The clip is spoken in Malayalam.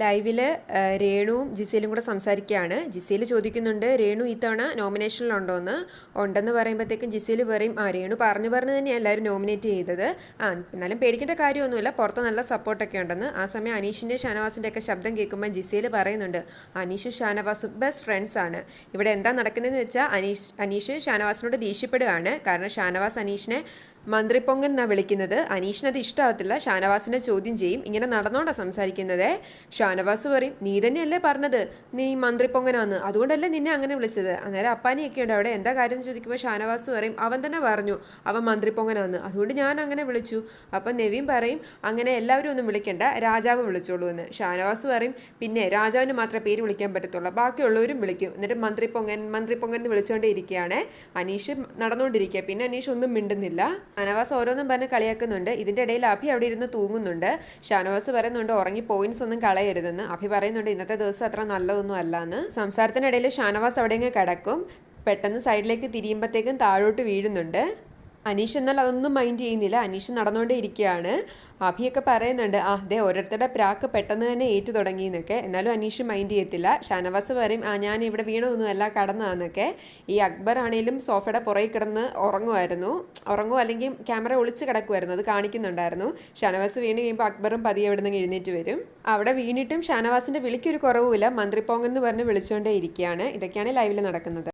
ലൈവില് രേണുവും ജിസയിലും കൂടെ സംസാരിക്കുകയാണ്. ജിസയിൽ ചോദിക്കുന്നുണ്ട് രേണു ഇത്തവണ നോമിനേഷനിലുണ്ടോയെന്ന്. ഉണ്ടെന്ന് പറയുമ്പോഴത്തേക്കും ജിസയിൽ പറയും രേണു പറഞ്ഞു തന്നെയാണ് എല്ലാവരും നോമിനേറ്റ് ചെയ്തത്. എന്നാലും പേടിക്കേണ്ട കാര്യമൊന്നുമില്ല, പുറത്ത് നല്ല സപ്പോർട്ടൊക്കെ ഉണ്ടെന്ന്. ആ സമയം അനീഷിൻ്റെ ഷാനവാസിൻ്റെ ഒക്കെ ശബ്ദം കേൾക്കുമ്പോൾ ജിസയിൽ പറയുന്നുണ്ട് അനീഷും ഷാനവാസും ബെസ്റ്റ് ഫ്രണ്ട്സ് ആണ്. ഇവിടെ എന്താ നടക്കുന്നതെന്ന് വെച്ചാൽ അനീഷ് ഷാനവാസിനോട് ദേഷ്യപ്പെടുകയാണ്. കാരണം ഷാനവാസ് അനീഷിനെ മന്ത്രിപ്പൊങ്ങൻ എന്നാണ് വിളിക്കുന്നത്. അനീഷിനത് ഇഷ്ടമാകത്തില്ല. ഷാനവാസിനെ ചോദ്യം ചെയ്യും. ഇങ്ങനെ നടന്നോണ്ടാണ് സംസാരിക്കുന്നത്. ഷാനവാസ് പറയും നീ തന്നെയല്ലേ പറഞ്ഞത് നീ മന്ത്രിപ്പൊങ്ങനാന്ന്, അതുകൊണ്ടല്ലേ നിന്നെ അങ്ങനെ വിളിച്ചത്. അന്നേരം അപ്പാനിയൊക്കെ ഉണ്ട് അവിടെ. എന്താ കാര്യം എന്ന് ചോദിക്കുമ്പോൾ ഷാനവാസ് പറയും അവൻ തന്നെ പറഞ്ഞു അവൻ മന്ത്രിപ്പൊങ്ങനാന്ന്, അതുകൊണ്ട് ഞാൻ അങ്ങനെ വിളിച്ചു. അപ്പം നെവിൻ പറയും അങ്ങനെ എല്ലാവരും ഒന്നും വിളിക്കണ്ട, രാജാവ് വിളിച്ചോളൂ എന്ന്. ഷാനവാസ് പറയും പിന്നെ രാജാവിന് മാത്രമേ പേര് വിളിക്കാൻ പറ്റത്തുള്ളൂ, ബാക്കിയുള്ളവരും വിളിക്കും. എന്നിട്ട് മന്ത്രിപ്പൊങ്ങൻ എന്ന് വിളിച്ചുകൊണ്ടേ ഇരിക്കുകയാണ്. അനീഷ് നടന്നുകൊണ്ടിരിക്കുക. പിന്നെ അനീഷ് ഒന്നും മിണ്ടുന്നില്ല. ഷാനവാസ് ഓരോന്നും പറഞ്ഞ് കളിയാക്കുന്നുണ്ട്. ഇതിൻ്റെ ഇടയിൽ അഭി അവിടെ ഇരുന്ന് തൂങ്ങുന്നുണ്ട്. ഷാനവാസ് പറയുന്നുണ്ട് ഉറങ്ങി പോയിന്റ്സ് ഒന്നും കളയരുതെന്ന്. അഭി പറയുന്നുണ്ട് ഇന്നത്തെ ദിവസം അത്ര നല്ലതൊന്നും അല്ലാന്ന്. സംസാരത്തിനിടയിൽ ഷാനവാസ് അവിടെ കിടക്കും. പെട്ടെന്ന് സൈഡിലേക്ക് തിരിയുമ്പോഴത്തേക്കും താഴോട്ട് വീഴുന്നുണ്ട്. അനീഷ് എന്നാൽ അതൊന്നും മൈൻഡ് ചെയ്യുന്നില്ല. അനീഷ് നടന്നുകൊണ്ടേ ഇരിക്കുകയാണ്. അഭിയൊക്കെ പറയുന്നുണ്ട് ദേ ഓരോരുത്തരുടെ പ്രാക്ക് പെട്ടെന്ന് തന്നെ ഏറ്റു തുടങ്ങിയെന്നൊക്കെ. എന്നാലും അനീഷ് മൈൻഡ് ചെയ്യത്തില്ല. ഷാനവാസ് പറയും ഞാൻ ഇവിടെ വീണതൊന്നുമല്ല കടന്നതാന്നൊക്കെ. ഈ അക്ബർ ആണെങ്കിലും സോഫയുടെ പുറകെ കിടന്ന് ഉറങ്ങുമോ അല്ലെങ്കിൽ ക്യാമറ ഒളിച്ച് കിടക്കുമായിരുന്നു, അത് കാണിക്കുന്നുണ്ടായിരുന്നു. ഷാനവാസ് വീണ് കഴിയുമ്പോൾ അക്ബറും പതിയെ അവിടെ നിന്ന് എഴുന്നേറ്റ് വരും. അവിടെ വീണിട്ടും ഷാനവാസിൻ്റെ വിളിക്കൊരു കുറവുമില്ല. മന്ത്രിപ്പോങ്ങെന്ന് പറഞ്ഞ് വിളിച്ചുകൊണ്ടേ ഇരിക്കുകയാണ്. ഇതൊക്കെയാണ് ലൈവിൽ നടക്കുന്നത്.